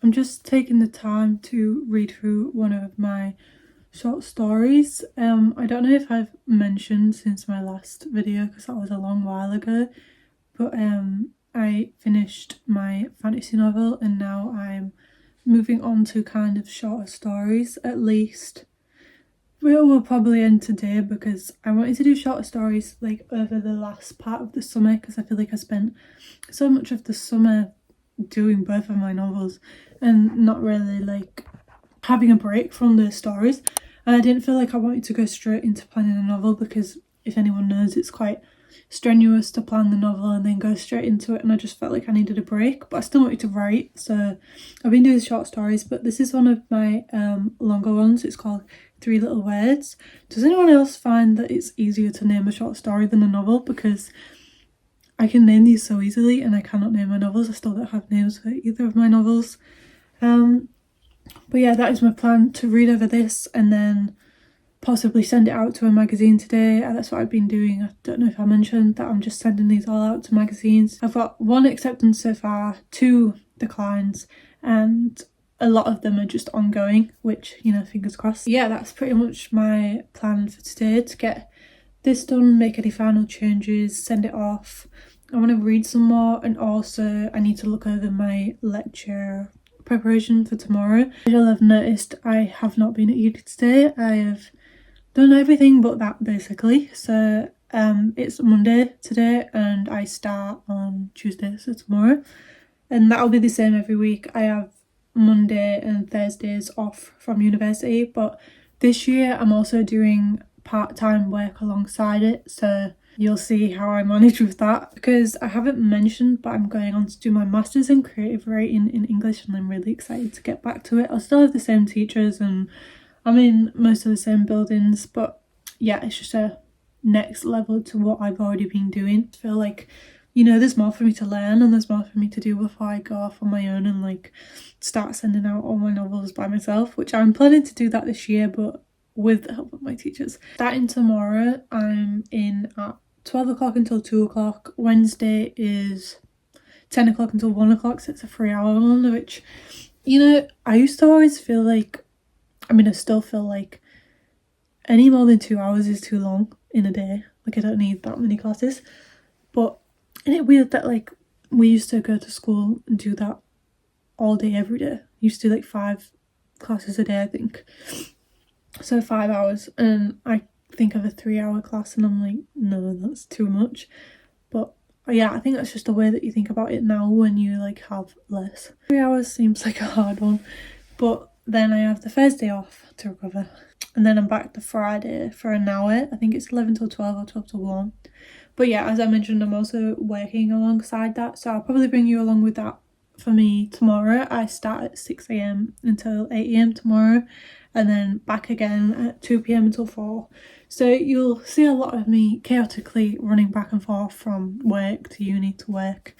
I'm just taking the time to read through one of my short stories. I don't know if I've mentioned since my last video because that was a long while ago, but I finished my fantasy novel and now I'm moving on to kind of shorter stories. At least we will probably end today because I wanted to do shorter stories like over the last part of the summer because I feel like I spent so much of the summer doing both of my novels and not really like having a break from the stories, and I didn't feel like I wanted to go straight into planning a novel because if anyone knows it's quite strenuous to plan the novel and then go straight into it, and I just felt like I needed a break, but I still wanted to write, so I've been doing short stories. But this is one of my longer ones. It's called 3 Little Words. Does anyone else find that it's easier to name a short story than a novel? Because I can name these so easily and I cannot name my novels. I still don't have names for either of my novels. But yeah, that is my plan, to read over this and then possibly send it out to a magazine today. That's what I've been doing. I don't know if I mentioned that I'm just sending these all out to magazines. I've got 1 acceptance so far, 2 declines, and a lot of them are just ongoing, which, you know, fingers crossed. Yeah, that's pretty much my plan for today, to get this done, make any final changes, send it off. I want to read some more, and also I need to look over my lecture preparation for tomorrow. As you'll have noticed, I have not been at uni today. I have done everything but that basically. So it's Monday today and I start on Tuesday, so tomorrow, and that'll be the same every week. I have Monday and Thursdays off from university, but this year I'm also doing part-time work alongside it, so you'll see how I manage with that. Because I haven't mentioned, but I'm going on to do my master's in creative writing in English, and I'm really excited to get back to it. I'll still have the same teachers and I'm in most of the same buildings, but yeah, it's just a next level to what I've already been doing. I feel like, you know, there's more for me to learn and there's more for me to do before I go off on my own and like start sending out all my novels by myself, which I'm planning to do that this year, but with the help of my teachers. Starting tomorrow, I'm in at 12 o'clock until 2 o'clock. Wednesday is 10 o'clock until 1 o'clock, so it's a 3-hour one, which, you know, I used to always feel like, I mean, I still feel like any more than 2 hours is too long in a day. Like, I don't need that many classes. But isn't it weird that, like, we used to go to school and do that all day, every day? Used to do, like, 5 classes a day, I think. So 5 hours. And I think of a 3-hour class and I'm like, no, that's too much. But yeah, I think that's just the way that you think about it now when you, like, have less. 3 hours seems like a hard one. But then I have the Thursday off to recover, and then I'm back the Friday for an hour. I think it's 11 till 12 or 12 till 1. But yeah, as I mentioned, I'm also working alongside that, so I'll probably bring you along with that. For me tomorrow, I start at 6 a.m. until 8 a.m. tomorrow, and then back again at 2 p.m. until 4. So you'll see a lot of me chaotically running back and forth from work to uni to work,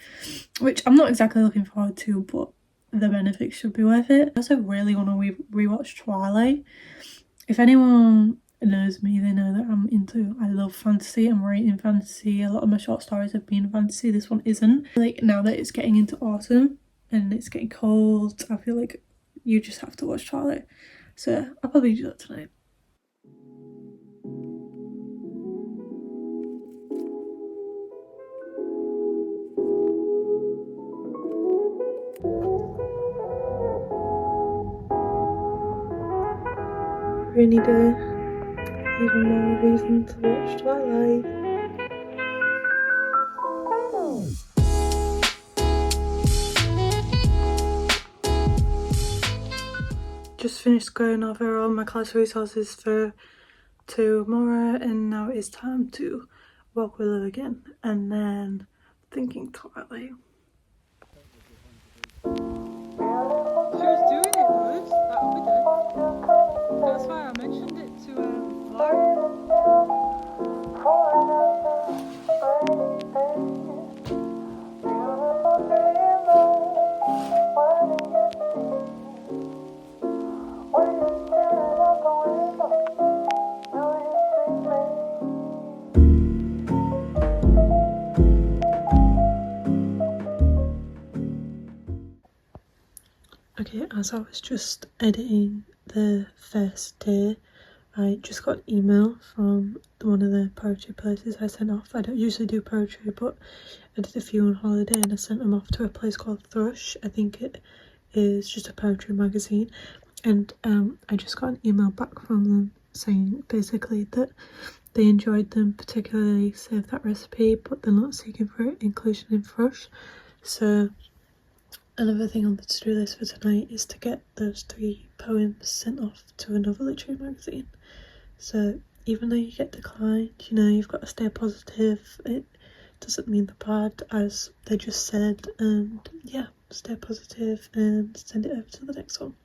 which I'm not exactly looking forward to, but the benefits should be worth it. I also really want to rewatch Twilight. If anyone knows me, they know that I love fantasy. I'm writing fantasy. A lot of my short stories have been fantasy. This one isn't. Like, now that it's getting into autumn and it's getting cold, I feel like you just have to watch Twilight. So I'll probably do that tonight. Rainy day. even more reason to watch Twilight. Just finished going over all my class resources for tomorrow, and now it's time to walk Willow again, and then thinking Twilight. She was doing it good that other day. That's why I mentioned it to Lauren. Okay, as I was just editing the first day, I just got an email from one of the poetry places I sent off. I don't usually do poetry, but I did a few on holiday and I sent them off to a place called Thrush. I think it is just a poetry magazine, and I just got an email back from them saying basically that they enjoyed them, particularly Save That Recipe, but they're not seeking for inclusion in Thrush. So another thing on the to-do list for tonight is to get those 3 poems sent off to another literary magazine. So even though you get declined, you know, you've got to stay positive. It doesn't mean they're bad, as they just said, and yeah, stay positive and send it over to the next one.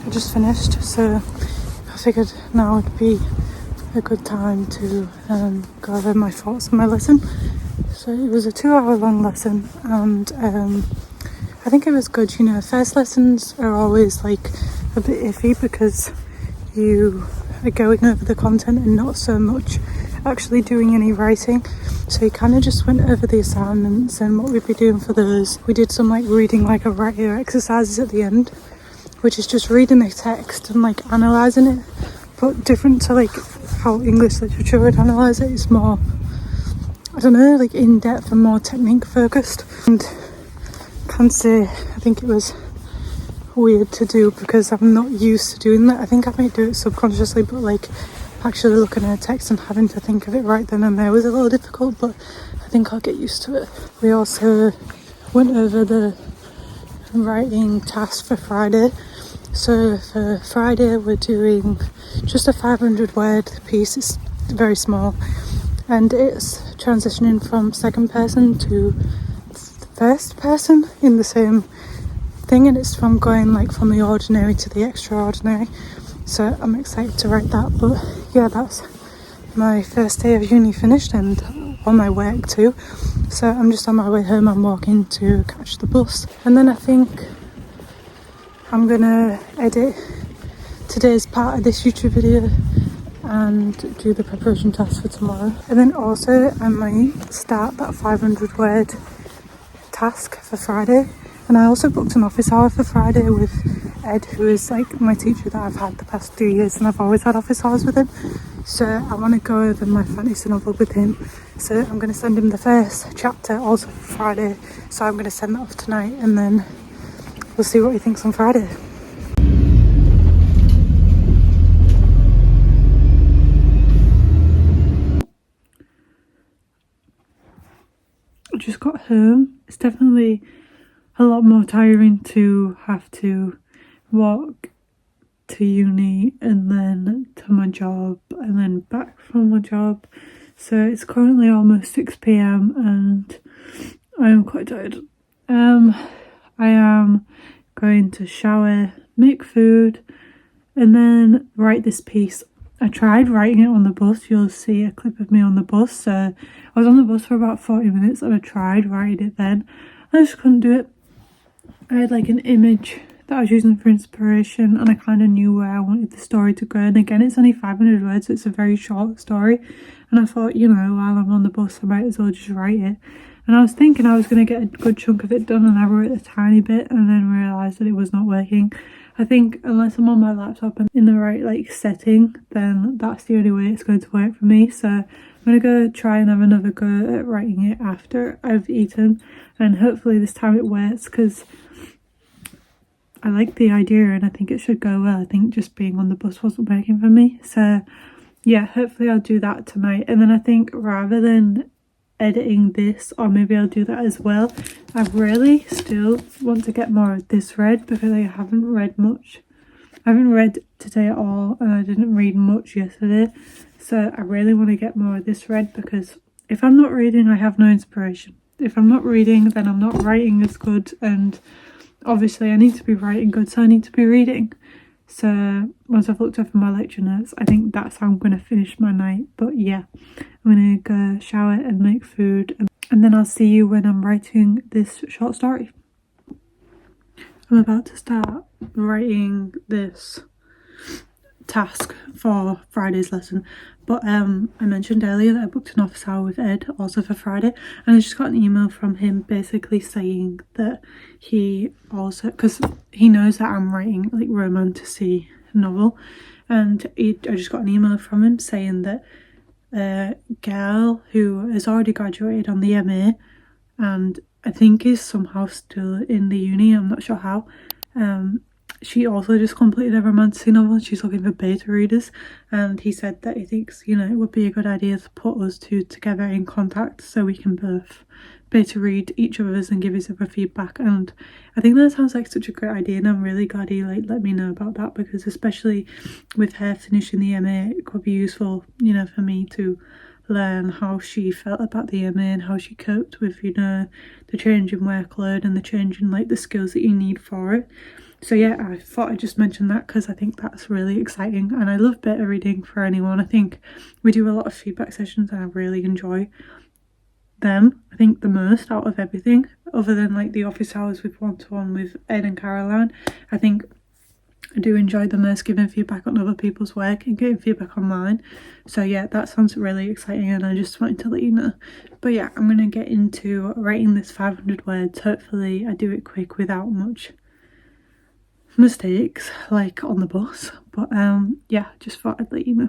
I just finished, so I figured now would be a good time to go over my thoughts on my lesson. So it was a 2-hour long lesson, and I think it was good. You know, first lessons are always like a bit iffy because you are going over the content and not so much actually doing any writing. So we kind of just went over the assignments and what we'd be doing for those. We did some like reading like a writer exercises at the end, which is just reading the text and like analysing it, but different to like how English literature would analyse it. It's more, I don't know, like in depth and more technique focused. And I can say I think it was weird to do because I'm not used to doing that. I think I might do it subconsciously, but like actually looking at a text and having to think of it right then and there was a little difficult, but I think I'll get used to it. We also went over the writing task for Friday. So for Friday we're doing just a 500 word piece. It's very small and it's transitioning from second person to first person in the same thing, and it's from going like from the ordinary to the extraordinary. So I'm excited to write that. But yeah, that's my first day of uni finished and on my work too. So I'm just on my way home. I'm walking to catch the bus, and then I think I'm gonna edit today's part of this YouTube video and do the preparation task for tomorrow. And then also I might start that 500 word task for Friday. And I also booked an office hour for Friday with Ed, who is like my teacher that I've had the past 3 years, and I've always had office hours with him. so I want to go over my fantasy novel with him. So I'm going to send him the first chapter also for Friday, so I'm going to send that off tonight and then we'll see what he thinks on Friday. I just got home. It's definitely a lot more tiring to have to walk to uni and then to my job and then back from my job. So it's currently almost 6 p.m. and I am quite tired. I am going to shower, make food, and then write this piece. I tried writing it on the bus. You'll see a clip of me on the bus. So I was on the bus for about 40 minutes and I tried writing it then. I just couldn't do it. I had like an image that I was using for inspiration and I kind of knew where I wanted the story to go. And again, it's only 500 words, so it's a very short story. And I thought, you know, while I'm on the bus, I might as well just write it. And I was thinking I was going to get a good chunk of it done and I wrote a tiny bit and then realised that it was not working. I think unless I'm on my laptop and in the right like setting, then that's the only way it's going to work for me. So I'm going to go try and have another go at writing it after I've eaten, and hopefully this time it works because I like the idea and I think it should go well. I think just being on the bus wasn't working for me. So yeah, hopefully I'll do that tonight. And then I think rather than editing this, or maybe I'll do that as well, I really still want to get more of this read because I haven't read much. I haven't read today at all and I didn't read much yesterday. So I really want to get more of this read because if I'm not reading, I have no inspiration. If I'm not reading, then I'm not writing as good, and obviously I need to be writing good, so I need to be reading. So once I've looked over my lecture notes, I think that's how I'm going to finish my night. But yeah, I'm going to go shower and make food, and then I'll see you when I'm writing this short story. I'm about to start writing this task for Friday's lesson, but I mentioned earlier that I booked an office hour with Ed also for Friday, and I just got an email from him basically saying that he also, because he knows that I'm writing like romantasy novel, and I just got an email from him saying that a girl who has already graduated on the MA and I think is somehow still in the uni, I'm not sure how, she also just completed a romantasy novel and she's looking for beta readers, and he said that he thinks, you know, it would be a good idea to put us two together in contact so we can both beta read each other's and give each other feedback. And I think that sounds like such a great idea, and I'm really glad he like let me know about that, because especially with her finishing the MA, it could be useful, you know, for me to learn how she felt about the MA and how she coped with, you know, the change in workload and the change in like the skills that you need for it. So yeah, I thought I'd just mention that because I think that's really exciting, and I love beta reading for anyone. I think we do a lot of feedback sessions and I really enjoy them, I think the most out of everything, other than like the office hours with one-to-one with Ed and Caroline. I think I do enjoy the most giving feedback on other people's work and getting feedback on mine. So yeah, that sounds really exciting and I just wanted to let you know. But yeah, I'm going to get into writing this 500 words. Hopefully I do it quick without much mistakes like on the bus. But yeah, just thought I'd let you know.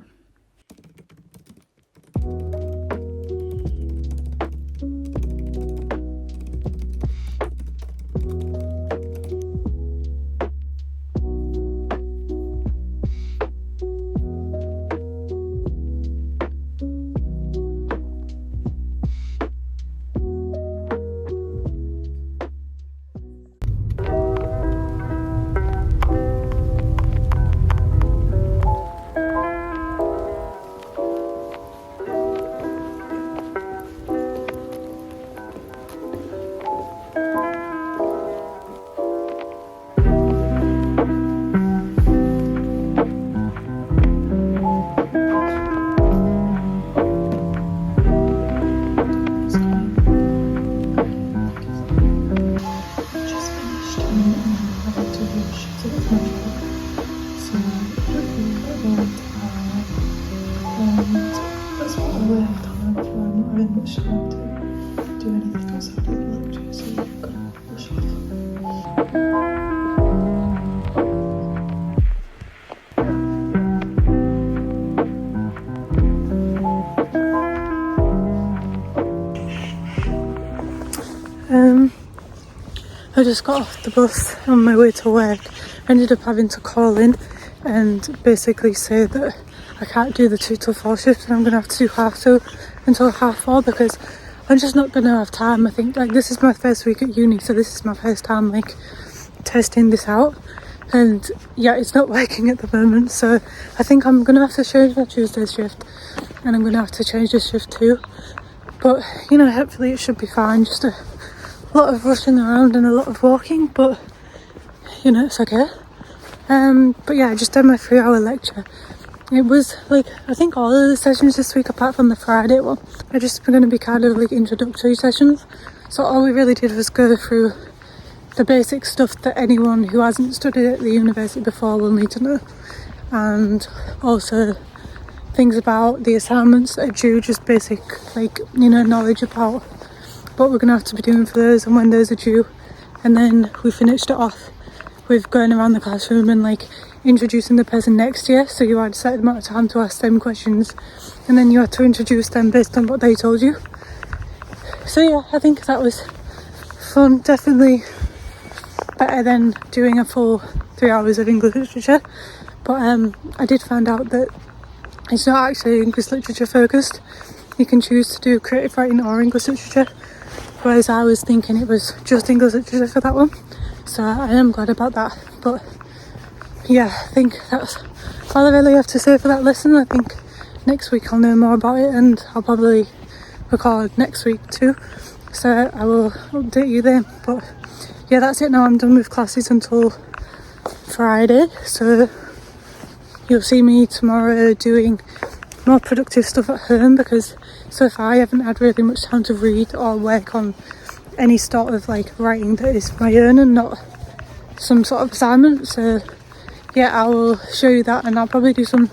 I just got off the bus on my way to work. I ended up having to call in and basically say that I can't do the 2 till 4 shift and I'm gonna have to do half 2 until half 4 because I'm just not gonna have time. I think like this is my first week at uni, so this is my first time like testing this out, and yeah, it's not working at the moment, so I think I'm gonna have to change my Tuesday shift and I'm gonna have to change this shift too. But you know, hopefully it should be fine. Just a lot of rushing around and a lot of walking, but you know, it's okay. But yeah, I just did my 3-hour lecture. It was like, I think all of the sessions this week apart from the Friday one are just going to be kind of like introductory sessions. So all we really did was go through the basic stuff that anyone who hasn't studied at the university before will need to know, and also things about the assignments that are due, just basic like, you know, knowledge about what we're going to have to be doing for those and when those are due. And then we finished it off with going around the classroom and like introducing the person next year. So you had a certain amount of time to ask them questions and then you had to introduce them based on what they told you. So yeah, I think that was fun. Definitely better than doing a full 3 hours of English literature. But I did find out that it's not actually English literature focused. You can choose to do creative writing or English literature, whereas I was thinking it was just English literature for that one. So I am glad about that. But yeah, I think that's all I really have to say for that lesson. I think next week I'll know more about it and I'll probably record next week too, so I will update you then. But yeah, that's it now. I'm done with classes until Friday, so you'll see me tomorrow doing more productive stuff at home, because so far I haven't had really much time to read or work on any sort of like writing that is my own and not some sort of assignment. So yeah, I will show you that, and I'll probably do some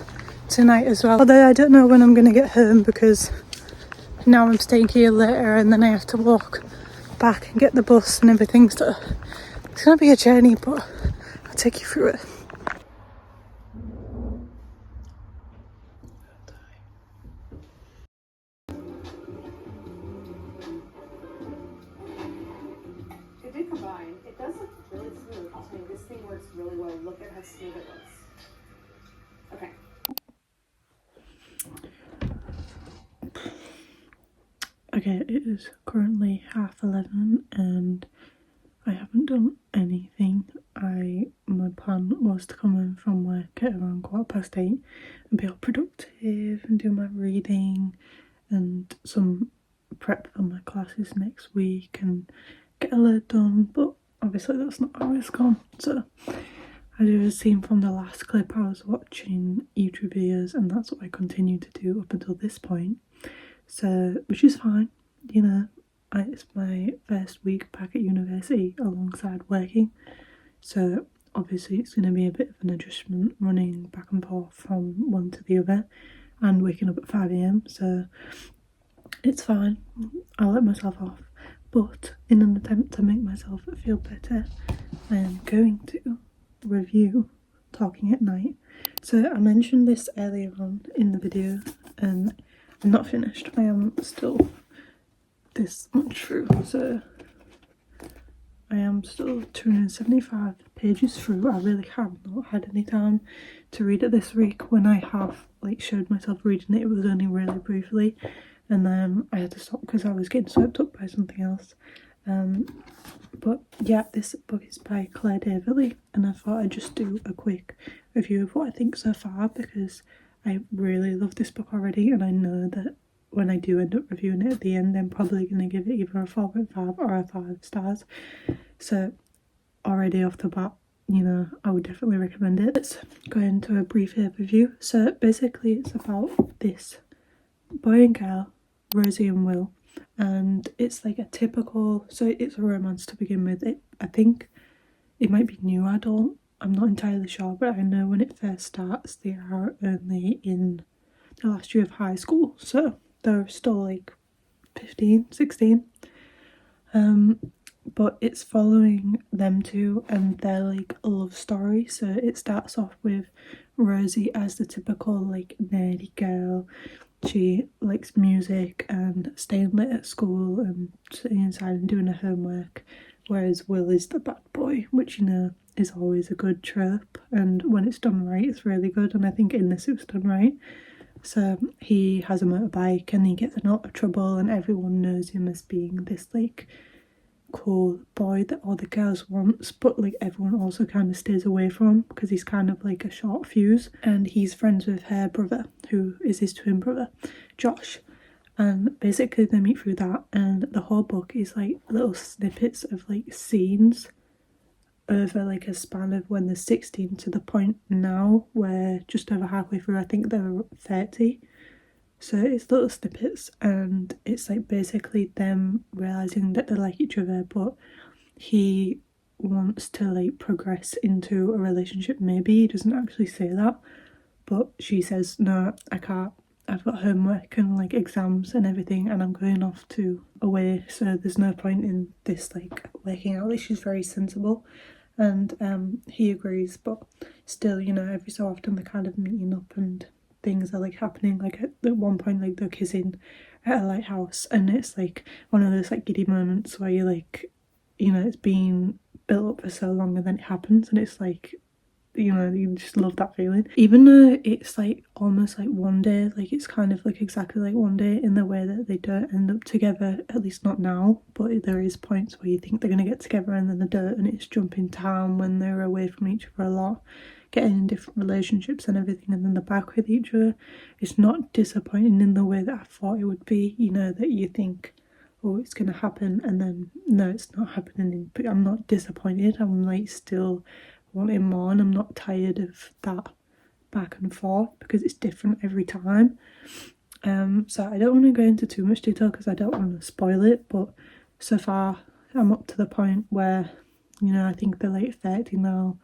tonight as well, although I don't know when I'm going to get home because now I'm staying here later and then I have to walk back and get the bus and everything, so it's going to be a journey, but I'll take you through it. It did combine. It does look really smooth. I'll tell you, this thing works really well. Look at how smooth it looks. Okay. Okay, it is currently 11:30 and I haven't done anything. My plan was to come in from work at around 8:15 and be all productive and do my reading and some prep for my classes next week and get a load done, but obviously that's not how it's gone. So as you have seen from the last clip, I was watching YouTube videos and that's what I continue to do up until this point. So, which is fine, you know, it's my first week back at university alongside working, so obviously it's going to be a bit of an adjustment running back and forth from one to the other and waking up at 5 AM, so it's fine, I'll let myself off. But in an attempt to make myself feel better, I am going to review Talking at Night. So I mentioned this earlier on in the video and I'm not finished. I am still this much through, so I am still 275 pages through. I really have not had any time to read it this week. When I have like showed myself reading it, it was only really briefly, and then I had to stop because I was getting swept up by something else. But yeah, this book is by Claire Daverley and I thought I'd just do a quick review of what I think so far, because I really love this book already and I know that when I do end up reviewing it at the end, I'm probably going to give it either a 4.5 or a 5 stars. So already off the bat, you know, I would definitely recommend it. Let's go into a brief overview. So basically it's about this boy and girl, Rosie and Will, and it's like a typical, so it's a romance to begin with. I think it might be new adult, I'm not entirely sure, but I know when it first starts they are only in the last year of high school, so they're still like 15, 16. But it's following them two and their like love story. So it starts off with Rosie as the typical like nerdy girl. She likes music and staying late at school and sitting inside and doing her homework, whereas Will is the bad boy, which, you know, is always a good trope, and when it's done right it's really good, and I think in this it was done right. So he has a motorbike and he gets in a lot of trouble, and everyone knows him as being this like cool boy that all the girls wants, but like everyone also kind of stays away from him because he's kind of like a short fuse. And he's friends with her brother, who is his twin brother, Josh, and basically they meet through that. And the whole book is like little snippets of like scenes over like a span of when they're 16 to the point now where just over halfway through I think they're 30. So it's little snippets, and it's like basically them realising that they like each other, but he wants to like progress into a relationship. Maybe he doesn't actually say that, but she says, no, I can't. I've got homework and like exams and everything, and I'm going off to away, so there's no point in this like working out. Like, she's very sensible, and he agrees, but still, you know, every so often they're kind of meeting up and things are like happening. Like at one point, like they're kissing at a lighthouse, and it's like one of those like giddy moments where you like, you know, it's been built up for so long and then it happens, and it's like, you know, you just love that feeling. Even though it's like almost like one day, like it's kind of like exactly like one day in the way that they don't end up together, at least not now, but there is points where you think they're going to get together and then they don't, and it's jumping time when they're away from each other a lot, getting in different relationships and everything, and then they're back with each other. It's not disappointing in the way that I thought it would be, you know, that you think, oh, it's going to happen, and then no, it's not happening. But I'm not disappointed. I'm like still wanting more, and I'm not tired of that back and forth because it's different every time. So I don't want to go into too much detail because I don't want to spoil it, but so far I'm up to the point where, you know, I think they're late 30 now.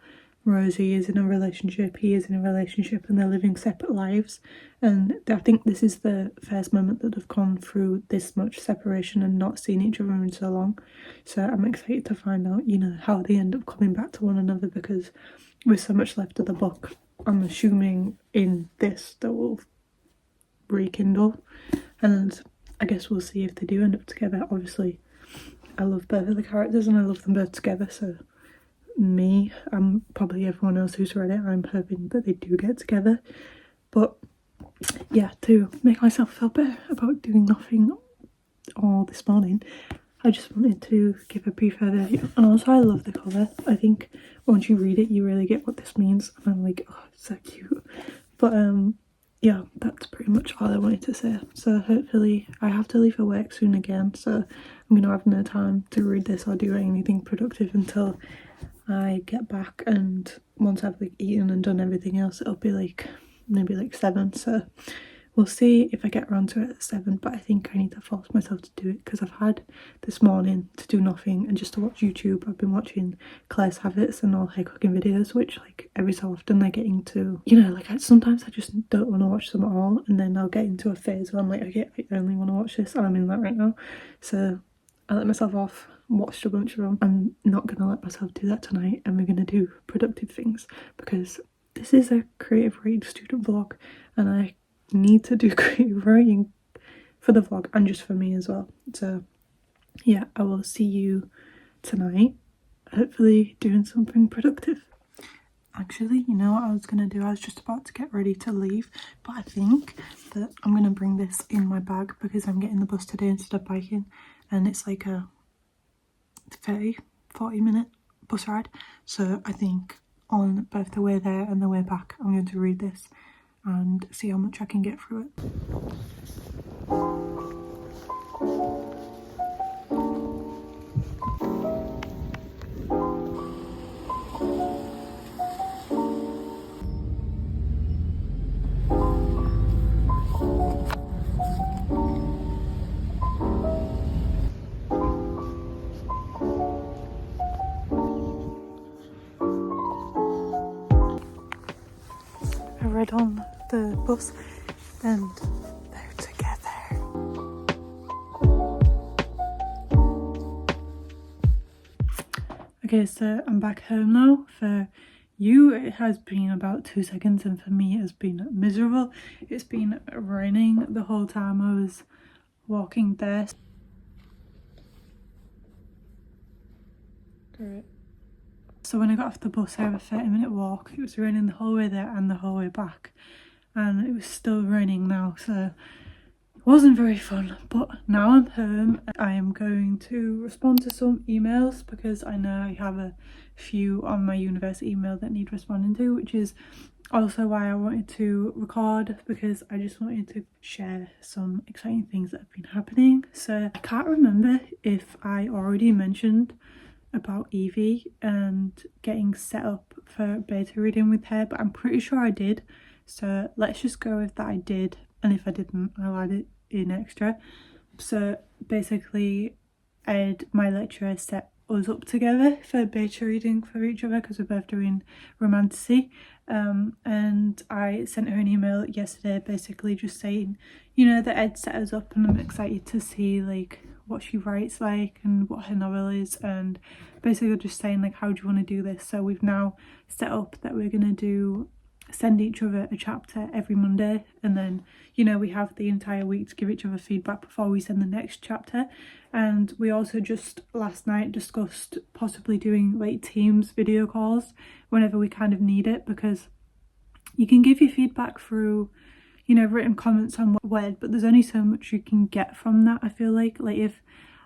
Rosie is in a relationship, he is in a relationship, and they're living separate lives. And I think this is the first moment that they've gone through this much separation and not seen each other in so long. So I'm excited to find out, you know, how they end up coming back to one another, because with so much left of the book, I'm assuming in this that will rekindle. And I guess we'll see if they do end up together. Obviously, I love both of the characters and I love them both together, so me and probably everyone else who's read it, I'm hoping that they do get together. But yeah, to make myself feel better about doing nothing all this morning, I just wanted to give a brief overview. And also, I love the cover. I think once you read it you really get what this means, and I'm like, oh, it's so cute. But yeah, that's pretty much all I wanted to say. So hopefully, I have to leave for work soon again, so I'm gonna have no time to read this or do anything productive until I get back, and once I've like eaten and done everything else, it'll be like maybe like 7. So we'll see if I get around to it at 7, but I think I need to force myself to do it because I've had this morning to do nothing and just to watch YouTube. I've been watching Claire's Habits and all her cooking videos, which like every so often I get into, you know, like sometimes I just don't want to watch them at all, and then I'll get into a phase where I'm like, okay, I only want to watch this, and I'm in that right now. So I let myself off, watched a bunch of them. I'm not going to let myself do that tonight, and we're going to do productive things because this is a creative writing student vlog, and I need to do creative writing for the vlog and just for me as well. So yeah, I will see you tonight, hopefully doing something productive. Actually, you know what I was going to do? I was just about to get ready to leave, but I think that I'm going to bring this in my bag because I'm getting the bus today instead of biking, and it's like a 40 minute bus ride. So I think on both the way there and the way back I'm going to read this and see how much I can get through it. I read on the bus and they're together. Okay, so I'm back home now. For you it has been about 2 seconds, and for me it has been miserable. It's been raining the whole time I was walking there. Great. So when I got off the bus, I had a 30-minute walk. It was raining the whole way there and the whole way back, and it was still raining now, so it wasn't very fun. But now I'm home. I am going to respond to some emails because I know I have a few on my university email that need responding to, which is also why I wanted to record, because I just wanted to share some exciting things that have been happening. So I can't remember if I already mentioned about Evie and getting set up for beta reading with her, but I'm pretty sure I did, so let's just go with that I did, and if I didn't, I'll add it in extra. So basically, my lecturer set us up together for beta reading for each other because we're both doing romantasy, and I sent her an email yesterday basically just saying, you know, that Ed set us up and I'm excited to see like what she writes like and what her novel is, and basically just saying like, how do you want to do this? So we've now set up that we're gonna send each other a chapter every Monday, and then, you know, we have the entire week to give each other feedback before we send the next chapter. And we also just last night discussed possibly doing like Teams video calls whenever we kind of need it, because you can give your feedback through, you know, written comments on Word, but there's only so much you can get from that. I feel like if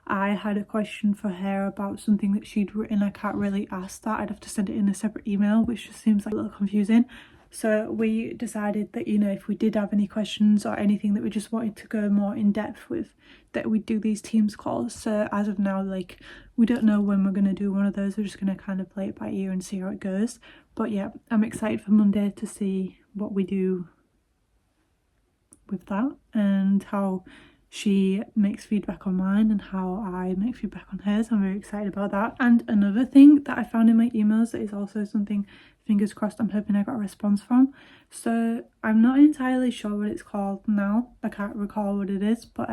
I had a question for her about something that she'd written, I can't really ask that. I'd have to send it in a separate email, which just seems like a little confusing. So we decided that, you know, if we did have any questions or anything that we just wanted to go more in depth with, that we'd do these Teams calls. So as of now, like, we don't know when we're going to do one of those. We're just going to kind of play it by ear and see how it goes. But yeah, I'm excited for Monday to see what we do with that, and how she makes feedback on mine and how I make feedback on hers. I'm very excited about that. And another thing that I found in my emails that is also something, fingers crossed, I'm hoping I got a response from. So I'm not entirely sure what it's called now. I can't recall what it is, but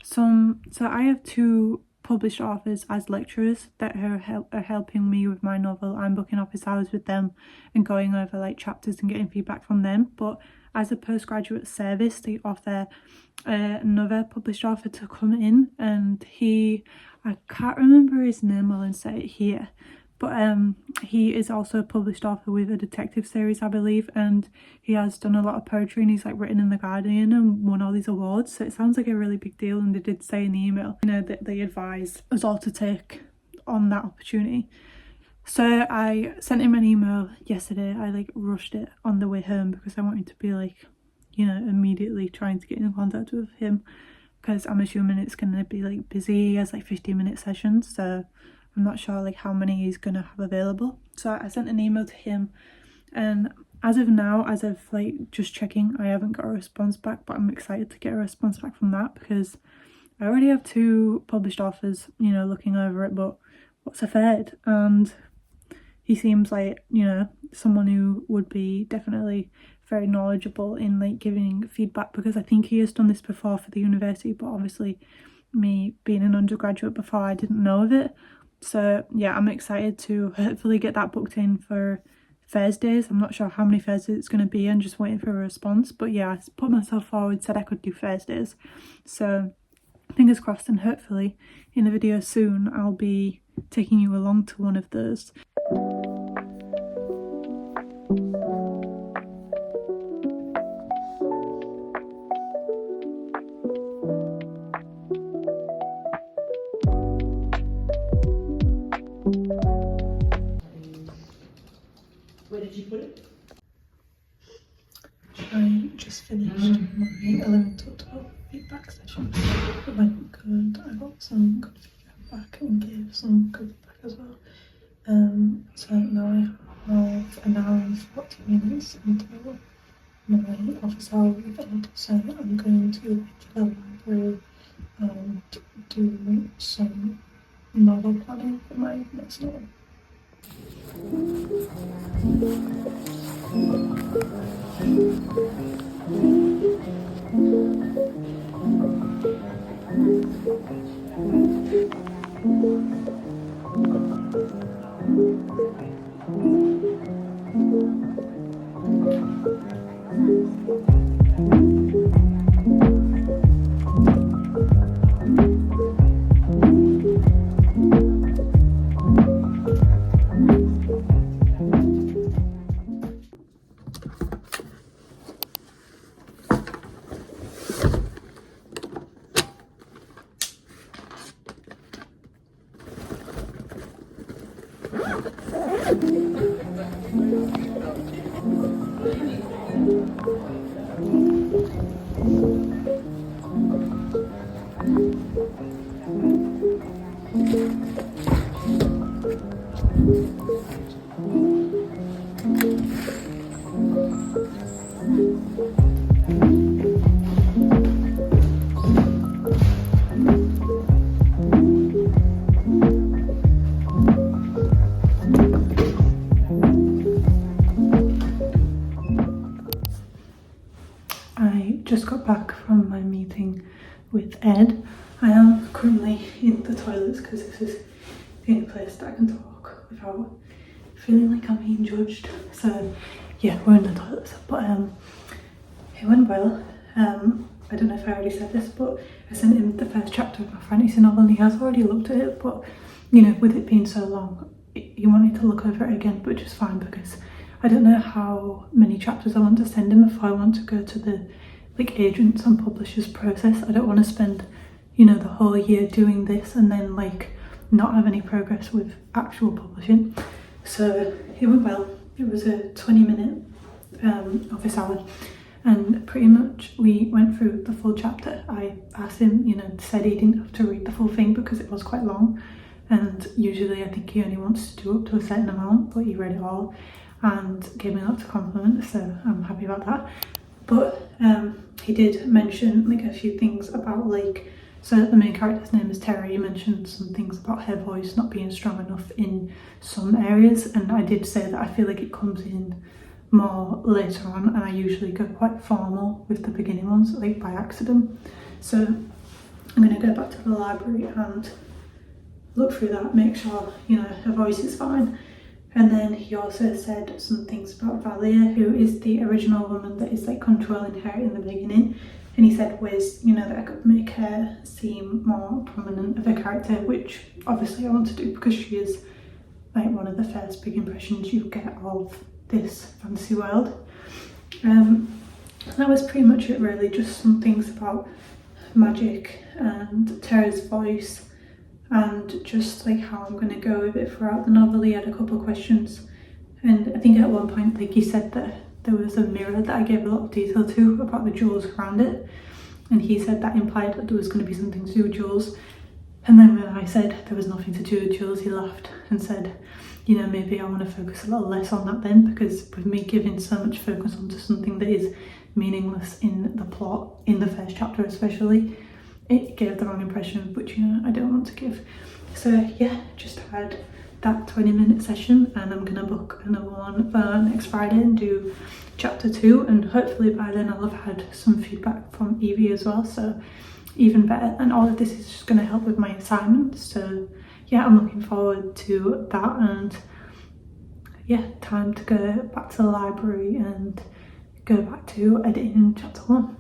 so I have 2 published authors as lecturers that are helping me with my novel. I'm booking office hours with them and going over like chapters and getting feedback from them. But as a postgraduate service, they offer another published author to come in, and I can't remember his name, I'll insert it here, but he is also a published author with a detective series, I believe, and he has done a lot of poetry, and he's like written in The Guardian and won all these awards, so it sounds like a really big deal. And they did say in the email, you know, that they advise us all to take on that opportunity. So I sent him an email yesterday. I like rushed it on the way home because I wanted to be like, you know, immediately trying to get in contact with him, because I'm assuming it's going to be like busy. He has like 15-minute sessions, so I'm not sure like how many he's going to have available. So I sent an email to him, and as of now, as of like just checking, I haven't got a response back, but I'm excited to get a response back from that because I already have 2 published authors, you know, looking over it, but what's a third? And he seems like, you know, someone who would be definitely very knowledgeable in like giving feedback, because I think he has done this before for the university, but obviously me being an undergraduate before, I didn't know of it. So yeah, I'm excited to hopefully get that booked in for Thursdays. I'm not sure how many Thursdays it's going to be. I'm just waiting for a response, but yeah, I put myself forward, said I could do Thursdays, so fingers crossed, and hopefully in the video soon I'll be taking you along to one of those. Where did you put it? I just finished my 11 to 12 feedback session. It went good. I got some good feedback and gave some good feedback as well. So now I have an hour and 40 minutes until my office hour with Ed. So I'm going to head to the library and do some novel planning for my next novel. I just got back from my meeting with Ed. I am currently in the toilets because this is the only place that I can talk without feeling like I'm being judged. So yeah, we're in the toilets, but it went well. I don't know if I already said this, but I sent him the first chapter of my fantasy novel and he has already looked at it, but you know, with it being so long, he wanted to look over it again, which is fine because I don't know how many chapters I want to send him if I want to go to the like agents and publishers process. I don't want to spend, you know, the whole year doing this and then like not have any progress with actual publishing. So it went well. It was a 20-minute office hour and pretty much we went through the full chapter. I asked him, you know, said he didn't have to read the full thing because it was quite long, and usually I think he only wants to do up to a certain amount, but he read it all and gave me lots of compliments, so I'm happy about that. But he did mention like a few things about like, so the main character's name is Terry. He mentioned some things about her voice not being strong enough in some areas, and I did say that I feel like it comes in more later on, and I usually go quite formal with the beginning ones, like by accident. So I'm going to go back to the library and look through that, make sure, you know, her voice is fine. And then he also said some things about Valia, who is the original woman that is like controlling her in the beginning. And he said ways, you know, that I could make her seem more prominent of a character, which obviously I want to do because she is like one of the first big impressions you get of this fantasy world. That was pretty much it really, just some things about magic and Tara's voice and just like how I'm going to go with it throughout the novel. He had a couple of questions, and I think at one point like he said that there was a mirror that I gave a lot of detail to about the jewels around it, and he said that implied that there was going to be something to do with jewels. And then when I said there was nothing to do with jewels, he laughed and said, you know, maybe I want to focus a little less on that then, because with me giving so much focus onto something that is meaningless in the plot, in the first chapter especially, it gave the wrong impression, which, you know, I don't want to give. So yeah, just had that 20-minute session, and I'm gonna book another one for next Friday and do chapter 2, and hopefully by then I'll have had some feedback from Evie as well, so even better. And all of this is just gonna help with my assignments, so yeah, I'm looking forward to that. And yeah, time to go back to the library and go back to editing chapter 1.